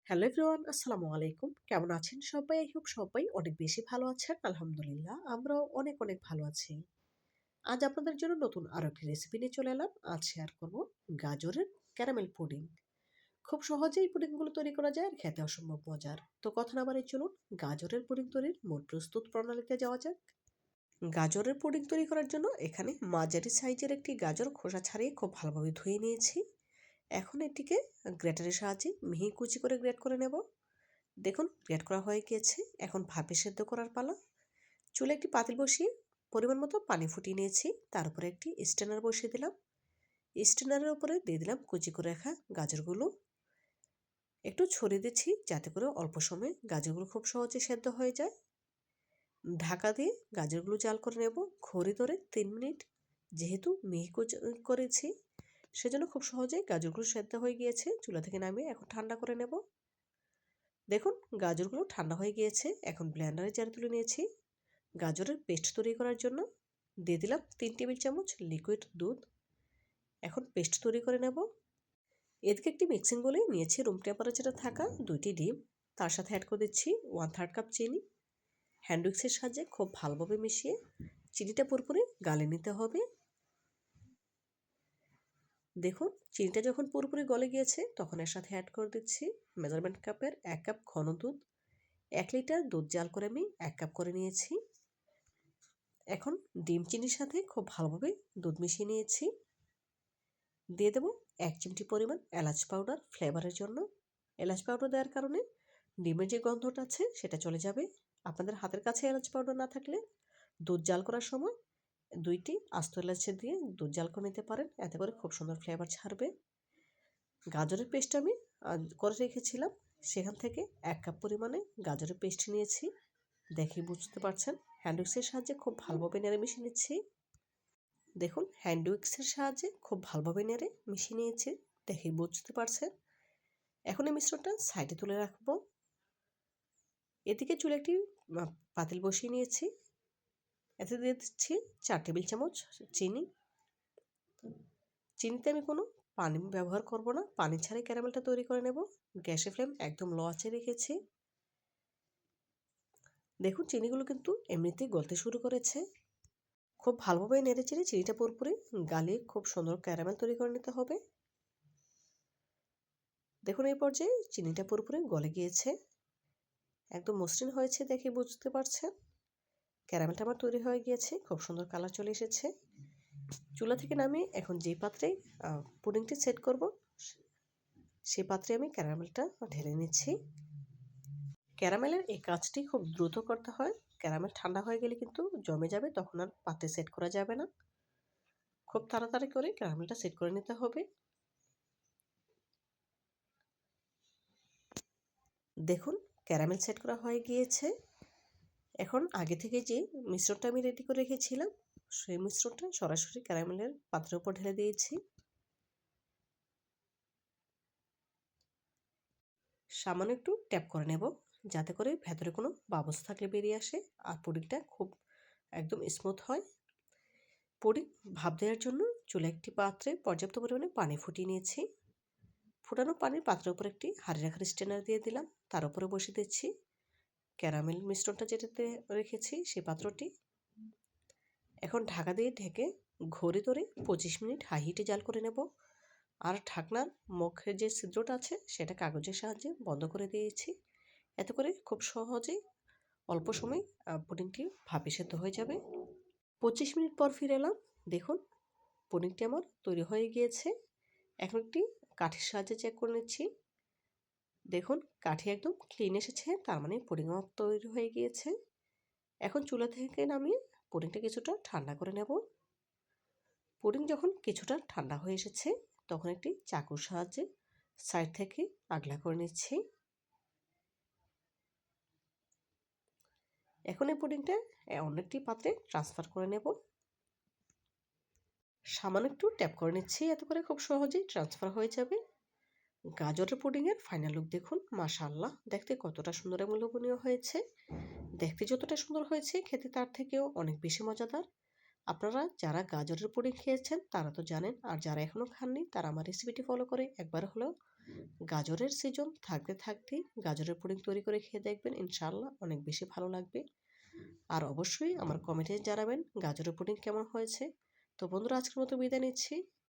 Hello everyone, আসসালামু আলাইকুম। কেমন আছেন সবাই? আই হোপ সবাই অনেক বেশি ভালো আছেন। আলহামদুলিল্লাহ, আমরাও অনেক অনেক ভালো আছি। আজ আপনাদের জন্য নতুন আরো একটি রেসিপি নিয়ে চলে এলাম। আজ শেয়ার করব গাজরের ক্যারামেল পুডিং। খুব সহজেই পুডিংগুলো তৈরি করা যায় আর খেতে অসম্ভব মজার। তো কথা না বাড়িয়ে চলুন গাজরের পুডিং তৈরির মূল প্রস্তুত প্রণালীতে যাওয়া যাক। গাজরের পুডিং তৈরি করার জন্য এখানে মাঝারি সাইজের একটি গাজর খোসা ছাড়িয়ে খুব ভালোভাবে ধুয়ে নিয়েছি। এখন এটিকে গ্রেটারের সাহায্যে মিহি কুচি করে গ্রেট করে নেব। দেখুন গ্রেট করা হয়ে গিয়েছে। এখন ভাপে সেদ্ধ করার পালা। চুলে একটি পাতিল বসিয়ে পরিমাণ মতো পানি ফুটিয়ে নিয়েছি। তার উপরে একটি স্ট্যানার বসিয়ে দিলাম। স্ট্যানারের উপরে দিয়ে দিলাম কুচি করে রাখা গাজরগুলো। একটু ছড়িয়ে দিচ্ছি যাতে করে অল্প সময়ে গাজরগুলো খুব সহজে সেদ্ধ হয়ে যায়। ঢাকা দিয়ে গাজরগুলো জাল করে নেব ঘড়ি ধরে 3 মিনিট। যেহেতু মিহি কুচি করেছি সেজন্য খুব সহজেই গাজরগুলো সেদ্ধ হয়ে গিয়েছে। চুলা থেকে নামিয়ে এখন ঠান্ডা করে নেব। দেখুন গাজরগুলো ঠান্ডা হয়ে গিয়েছে। এখন ব্লেন্ডারে জারে তুলে নিয়েছি। গাজরের পেস্ট তৈরি করার জন্য দিয়ে দিলাম 3 টেবিল চামচ লিকুইড দুধ। এখন পেস্ট তৈরি করে নেব। এদিকে একটি মিক্সিং বলে নিয়েছি রুম টেম্পারেচারে থাকা 2টি ডিম। তার সাথে অ্যাড করে দিচ্ছি 1/3 কাপ চিনি। হ্যান্ড উইক্সের সাহায্যে খুব ভালোভাবে মিশিয়ে চিনিটা পুরোপুরি গালে নিতে হবে। দেখুন চিনিটা যখন পুরোপুরি গলে গিয়েছে তখন এর সাথে অ্যাড করে দিচ্ছি মেজারমেন্ট কাপের 1 কাপ ঘন দুধ। 1 লিটার দুধ জাল করে আমি 1 কাপ করে নিয়েছি। এখন ডিম চিনির সাথে খুব ভালোভাবে দুধ মিশিয়ে নিয়েছি। দিয়ে দেব 1 চিমটি পরিমাণ এলাচ পাউডার ফ্লেভারের জন্য। এলাচ পাউডার দেওয়ার কারণে ডিমের যে গন্ধটা আছে সেটা চলে যাবে। আপনাদের হাতের কাছে এলাচ পাউডার না থাকলে দুধ জাল করার সময় 2টি আস্ত এলাচ দিয়ে দুধ জাল করে নিতে পারেন। এতে করে খুব সুন্দর ফ্লেভার ছাড়বে। গাজরের পেস্ট আমি করে রেখেছিলাম। সেখান থেকে 1 কাপ পরিমাণে গাজরের পেস্ট নিয়েছি। দেখেই বুঝতে পারছেন। হ্যান্ড উইক্সের সাহায্যে খুব ভালোভাবে নেড়ে মিশিয়ে নিচ্ছি। দেখুন হ্যান্ড উইক্সের সাহায্যে খুব ভালোভাবে নেড়ে মিশিয়ে নিয়েছি। দেখেই বুঝতে পারছেন। এখন এই মিশ্রণটা সাইডে তুলে রাখবো। এদিকে চুলে একটি পাতিল বসিয়ে নিয়েছি। এতে দিয়ে দিচ্ছি 4 টেবিল চামচ চিনি। চিনিতে আমি কোনো পানি ব্যবহার করব না। পানি ছাড়াই ক্যারামেলটা তৈরি করে নেব। গ্যাসের ফ্লেম একদম লো আঁচে রেখেছি। দেখুন চিনিগুলো কিন্তু এমনিতেই গলতে শুরু করেছে। খুব ভালোভাবে নেড়েচেড়ে চিনিটা পুরোপুরি গালিয়ে খুব সুন্দর ক্যারামেল তৈরি করে নিতে হবে। দেখুন এই পর্যায়ে চিনিটা পুরোপুরি গলে গিয়েছে। একদম মসৃণ হয়েছে দেখে বুঝতে পারছেন। ক্যারামেলটা আমার তৈরি হয়ে গিয়েছে। খুব সুন্দর কালার চলে এসেছে। চুলা থেকে নামিয়ে এখন যে পাত্রে পুডিংটি সেট করব সেই পাত্রে আমি ক্যারামেলটা ঢেলে নিচ্ছি। ক্যারামেলের এই কাজটি খুব দ্রুত করতে হয়। ক্যারামেল ঠান্ডা হয়ে গেলে কিন্তু জমে যাবে, তখন আর পাত্রে সেট করা যাবে না। খুব তাড়াতাড়ি করে ক্যারামেলটা সেট করে নিতে হবে। দেখুন ক্যারামেল সেট করা হয়ে গিয়েছে। এখন আগে থেকে যে মিশ্রণটা আমি রেডি করে রেখেছিলাম সেই মিশ্রণটা সরাসরি ক্যারামেলের পাত্রের উপর ঢেলে দিয়েছি। সামান্য একটু ট্যাপ করে নেব যাতে করে ভেতরে কোনো বাবলস থাকলে বেরিয়ে আসে আর পুডিংটা খুব একদম স্মুথ হয়। পুডিং ভাপ দেওয়ার জন্য চুলে একটি পাত্রে পর্যাপ্ত পরিমাণে পানি ফুটিয়ে নিয়েছি। ফুটানো পানির পাত্রের উপর একটি হাঁড়ি রাখার স্ট্যান্ডার দিয়ে দিলাম। তার উপরে বসিয়ে দিচ্ছি ক্যারামেল মিশ্রণটা যেটাতে রেখেছি সেই পাত্রটি। এখন ঢাকা দিয়ে ঢেকে ঘড়ি ধরে 25 মিনিট হাই হিটে জাল করে নেব। আর ঢাকনার মুখের যে ছিদ্রটা আছে সেটা কাগজের সাহায্যে বন্ধ করে দিয়েছি। এতে করে খুব সহজেই অল্প সময় পুডিংটি ভাপে সেদ্ধ হয়ে যাবে। 25 মিনিট পর ফিরে এলাম। দেখুন পুডিংটি আমার তৈরি হয়ে গিয়েছে। এখন একটি কাঠির সাহায্যে চেক করে নিচ্ছি। দেখুন কাঠি একদম ক্লিন এসেছে, তার মানে পুডিং আমার তৈরি হয়ে গিয়েছে। এখন চুলা থেকে নামিয়ে পুডিংটা কিছুটা ঠান্ডা করে নেব। পুডিং যখন কিছুটা ঠান্ডা হয়ে এসেছে তখন একটি চাকুর সাহায্যে সাইড থেকে আগলা করে নিচ্ছি। এখন এই পুডিংটা অন্য একটি পাত্রে ট্রান্সফার করে নেব। সামান্য একটু ট্যাপ করে নিচ্ছি, এতে করে খুব সহজেই ট্রান্সফার হয়ে যাবে। গাজরের পুডিংয়ের ফাইনাল লুক দেখুন। মাশাআল্লাহ, দেখতে কতটা সুন্দর এবং লোভনীয় হয়েছে। দেখতে যতটা সুন্দর হয়েছে খেতে তার থেকেও অনেক বেশি মজাদার। আপনারা যারা গাজরের পুডিং খেয়েছেন তারা তো জানেন, আর যারা এখনও খাননি তারা আমার রেসিপিটি ফলো করে একবার হলেও গাজরের সিজন থাকতে থাকতেই গাজরের পুডিং তৈরি করে খেয়ে দেখবেন, ইনশাআল্লাহ অনেক বেশি ভালো লাগবে। আর অবশ্যই আমার কমেন্টে জানাবেন গাজরের পুডিং কেমন হয়েছে। তো বন্ধুরা, আজকের মতো বিদায় নিচ্ছি।